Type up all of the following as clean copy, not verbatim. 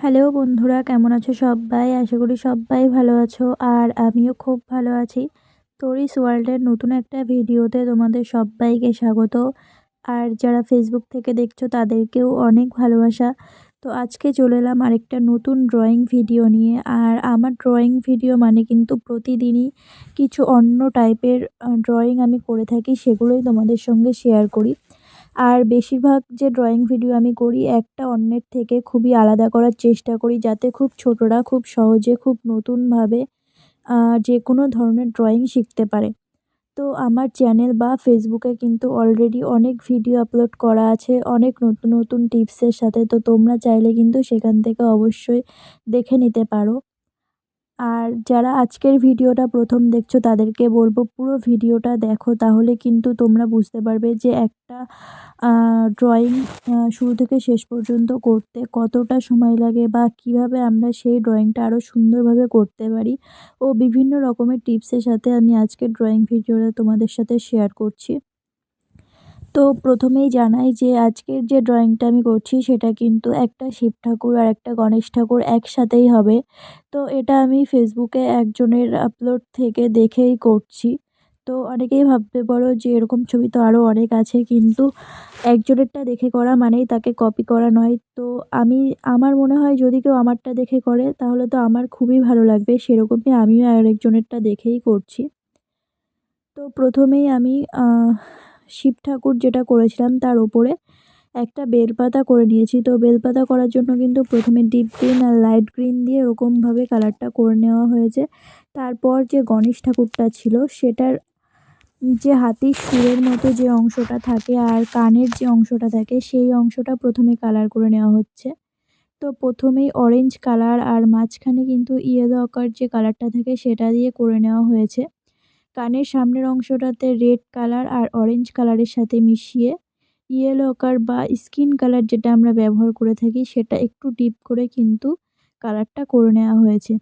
Hello বন্ধুরা, কেমন আছো সবাই? আশা করি সবাই ভালো আছো আর আমিও খুব ভালো আছি। তোরিস ওয়ার্ল্ডের নতুন একটা ভিডিওতে তোমাদের সবাইকে স্বাগত। আর যারা ফেসবুক থেকে দেখছো তাদেরকেও অনেক ভালোবাসা। তো আজকে চলে এলাম আরেকটা নতুন ড্রয়িং ভিডিও নিয়ে। আর আমার ড্রয়িং ভিডিও মানে কিন্তু প্রতিদিনই কিছু অন্য টাইপের ড্রয়িং আমি করে থাকি, সেগুলোই তোমাদের সঙ্গে শেয়ার করি। আর বেশিরভাগ যে ড্রয়িং ভিডিও আমি করি একটা অন্যের থেকে খুবই আলাদা করার চেষ্টা করি, যাতে খুব ছোটরা খুব সহজে খুব নতুনভাবে যে কোনো ধরনের ড্রয়িং শিখতে পারে। তো আমার চ্যানেল বা ফেসবুকে কিন্তু অলরেডি অনেক ভিডিও আপলোড করা আছে অনেক নতুন নতুন টিপসের সাথে। তো তোমরা চাইলে কিন্তু সেখান থেকে অবশ্যই দেখে নিতে পারো। আর যারা আজকের ভিডিওটা প্রথম দেখছো তাদেরকে বলবো পুরো ভিডিওটা দেখো, তাহলে কিন্তু তোমরা বুঝতে পারবে যে একটা ড্রয়িং শুরু থেকে শেষ পর্যন্ত করতে কতটা সময় লাগে বা কিভাবে আমরা সেই ড্রয়িংটা আরও সুন্দরভাবে করতে পারি। ও বিভিন্ন রকমের টিপসের সাথে আমি আজকের ড্রয়িং ভিডিওটা তোমাদের সাথে শেয়ার করছি। তো প্রথমেই জানাই যে আজকের যে ড্রয়িংটা আমি করছি সেটা কিন্তু একটা শিব ঠাকুর আর একটা গণেশ ঠাকুর একসাথেই হবে। তো এটা আমি ফেসবুকে একজনের আপলোড থেকে দেখেই করছি। তো অনেকেই ভাবতে পারো যে এরকম ছবি তো আরও অনেক আছে, কিন্তু একজনেরটা দেখে করা মানেই তাকে কপি করা নয়। তো আমার মনে হয় যদি কেউ আমারটা দেখে করে তাহলে তো আমার খুবই ভালো লাগবে, সেরকমই আমিও আরেকজনেরটা দেখেই করছি। তো প্রথমেই আমি শিব ঠাকুর যেটা করেছিলাম তার ওপরে একটা বেলপাতা করে নিয়েছি। তো বেলপাতা করার জন্য কিন্তু প্রথমে ডিপ গ্রিন আর লাইট গ্রিন দিয়ে এরকমভাবে কালারটা করে নেওয়া হয়েছে। তারপর যে গণেশ ঠাকুরটা ছিল সেটার যে হাতির শুঁড়ের মতো যে অংশটা থাকে আর কানের যে অংশটা থাকে সেই অংশটা প্রথমে কালার করে নেওয়া হচ্ছে। তো প্রথমেই অরেঞ্জ কালার আর মাঝখানে কিন্তু ইয়েলো আকার যে কালারটা থাকে সেটা দিয়ে করে নেওয়া হয়েছে। কানের সামনের অংশটাতে রেড কালার আর অরেঞ্জ কালারের সাথে মিশিয়ে ইয়েলো আকার বা স্কিন কালার যেটা আমরা ব্যবহার করে থাকি সেটা একটু ডিপ করে কিন্তু কালারটা করে নেওয়া হয়েছে।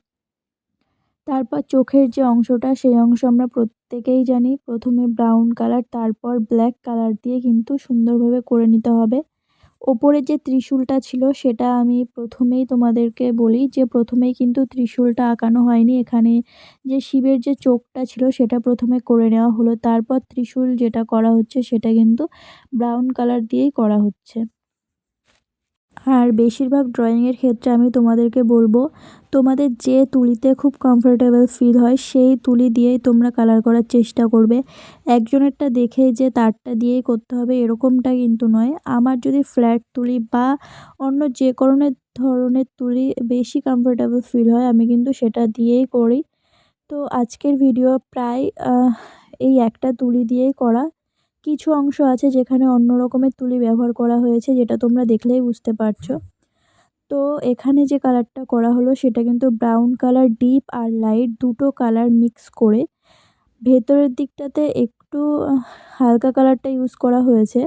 তারপর চোখের যে অংশটা সেই অংশ আমরা প্রত্যেকেই জানি প্রথমে ব্রাউন কালার তারপর ব্ল্যাক কালার দিয়ে কিন্তু সুন্দরভাবে করে নিতে হবে। ওপরে যে ত্রিশূলটা ছিল সেটা আমি প্রথমেই তোমাদেরকে বলি যে প্রথমেই কিন্তু ত্রিশূলটা আঁকানো হয়নি, এখানে যে শিবের যে চোখটা ছিল সেটা প্রথমে করে নেওয়া হলো, তারপর ত্রিশূল যেটা করা হচ্ছে সেটা কিন্তু ব্রাউন কালার দিয়েই করা হচ্ছে। আর বেশিরভাগ ড্রয়িংয়ের ক্ষেত্রে আমি তোমাদেরকে বলবো তোমাদের যে তুলিতে খুব কমফোর্টেবল ফিল হয় সেই তুলি দিয়েই তোমরা কালার করার চেষ্টা করবে। একজনেরটা দেখে যে তারটা দিয়েই করতে হবে এরকমটা কিন্তু নয়। আমার যদি ফ্ল্যাট তুলি বা অন্য যে কোনো ধরনের তুলি বেশি কমফোর্টেবল ফিল হয় আমি কিন্তু সেটা দিয়েই করি। তো আজকের ভিডিও প্রায় এই একটা তুলি দিয়েই করা। কিছু অংশ আছে যেখানে অন্য রকমের তুলি ব্যবহার করা হয়েছে, যেটা তোমরা দেখলেই বুঝতে পারছো। তো এখানে যে কালারটা করা হলো সেটা কিন্তু ব্রাউন কালার ডিপ আর লাইট দুটো কালার মিক্স করে ভেতরের দিকটাতে একটু হালকা কালারটা ইউজ করা হয়েছে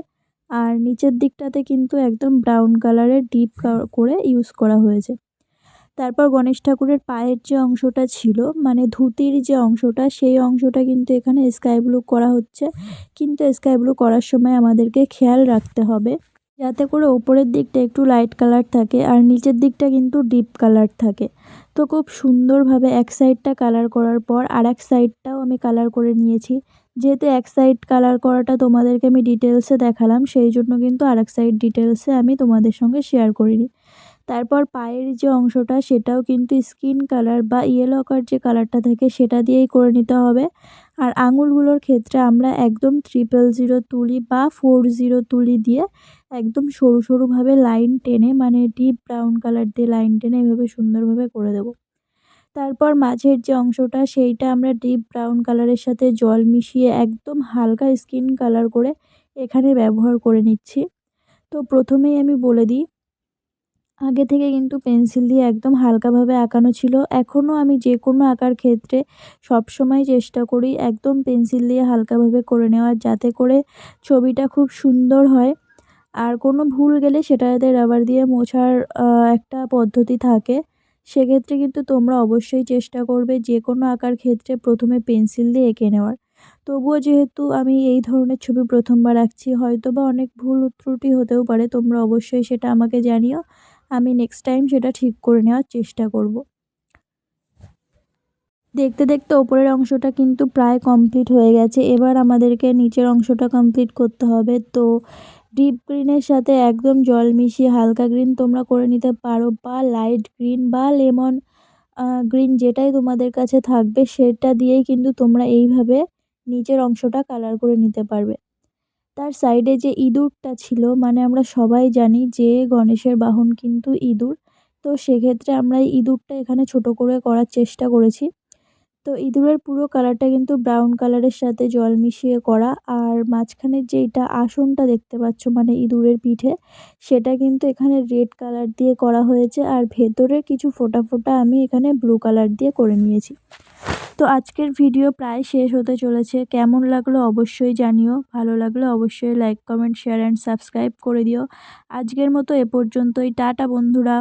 আর নিচের দিকটাতে কিন্তু একদম ব্রাউন কালারের ডিপ করে ইউজ করা হয়েছে। তারপর গণেশ ঠাকুরের পায়ের যে অংশটা ছিল মানে ধুতির যে অংশটা সেই অংশটা কিন্তু এখানে স্কাই ব্লু করা হচ্ছে, কিন্তু স্কাই ব্লু করার সময় আমাদেরকে খেয়াল রাখতে হবে যাতে করে ওপরের দিকটা একটু লাইট কালার থাকে আর নিচের দিকটা কিন্তু ডিপ কালার থাকে। তো খুব সুন্দরভাবে এক সাইডটা কালার করার পর আর এক সাইডটাও আমি কালার করে নিয়েছি। যেহেতু এক সাইড কালার করাটা তোমাদেরকে আমি ডিটেলসে দেখালাম সেই জন্য কিন্তু আর এক সাইড ডিটেলসে আমি তোমাদের সঙ্গে শেয়ার করিনি। তারপর পায়ের যে অংশটা সেটাও কিন্তু স্কিন কালার বা ইয়েলো আকার যে কালারটা থাকে সেটা দিয়েই করে নিতে হবে। আর আঙুলগুলোর ক্ষেত্রে আমরা একদম 000 তুলি বা 40 তুলি দিয়ে একদম সরু সরুভাবে লাইন টেনে মানে ডিপ ব্রাউন কালার দিয়ে লাইন টেনে এভাবে সুন্দরভাবে করে দেব। তারপর মাঝের যে অংশটা সেইটা আমরা ডিপ ব্রাউন কালারের সাথে জল মিশিয়ে একদম হালকা স্কিন কালার করে এখানে ব্যবহার করে নিচ্ছি। তো প্রথমেই আমি বলে দিই আগে থেকে কিন্তু পেন্সিল দিয়ে একদম হালকাভাবে আঁকানো ছিল। এখনও আমি যে কোনো আঁকার ক্ষেত্রে সবসময় চেষ্টা করি একদম পেন্সিল দিয়ে হালকাভাবে করে নেওয়ার, যাতে করে ছবিটা খুব সুন্দর হয়। আর কোনো ভুল গেলে সেটা যাতে রাবার দিয়ে মোছার একটা পদ্ধতি থাকে। সেক্ষেত্রে কিন্তু তোমরা অবশ্যই চেষ্টা করবে যে কোনো আঁকার ক্ষেত্রে প্রথমে পেন্সিল দিয়ে এঁকে নেওয়ার। তবুও যেহেতু আমি এই ধরনের ছবি প্রথমবার আঁকছি হয়তোবা অনেক ভুল ত্রুটি হতেও পারে, তোমরা অবশ্যই সেটা আমাকে জানিও। আমি নেক্সট টাইম সেটা ঠিক করে নেওয়ার চেষ্টা করব। দেখতে দেখতে ওপরের অংশটা কিন্তু প্রায় কমপ্লিট হয়ে গেছে। এবার আমাদেরকে নিচের অংশটা কমপ্লিট করতে হবে। তো ডিপ গ্রিনের সাথে একদম জল মিশিয়ে হালকা গ্রিন তোমরা করে নিতে পারো, বা লাইট গ্রিন বা লেমন গ্রিন, যেটাই তোমাদের কাছে থাকবে সেটা দিয়েই কিন্তু তোমরা এইভাবে নিচের অংশটা কালার করে নিতে পারবে। তার সাইডে যে ইঁদুরটা ছিল, মানে আমরা সবাই জানি যে গণেশের বাহন কিন্তু ইঁদুর। তো সেক্ষেত্রে আমরা এই ইঁদুরটা এখানে ছোট করে করার চেষ্টা করেছি। তো ইঁদুরের পুরো কালারটা কিন্তু ব্রাউন কালারের সাথে জল মিশিয়ে করা, আর মাঝখানের যেইটা আসনটা দেখতে পাচ্ছ মানে ইঁদুরের পিঠে, সেটা কিন্তু এখানে রেড কালার দিয়ে করা হয়েছে, আর ভেতরে কিছু ফোঁটা ফোঁটা আমি এখানে ব্লু কালার দিয়ে করে নিয়েছি। তো আজকের ভিডিও প্রায় শেষ হতে চলেছে। কেমন লাগলো অবশ্যই জানিও, ভালো লাগলে অবশ্যই like, comment, share and subscribe করে দিও। আজকের মতো এ পর্যন্তই। টাটা বন্ধুরা।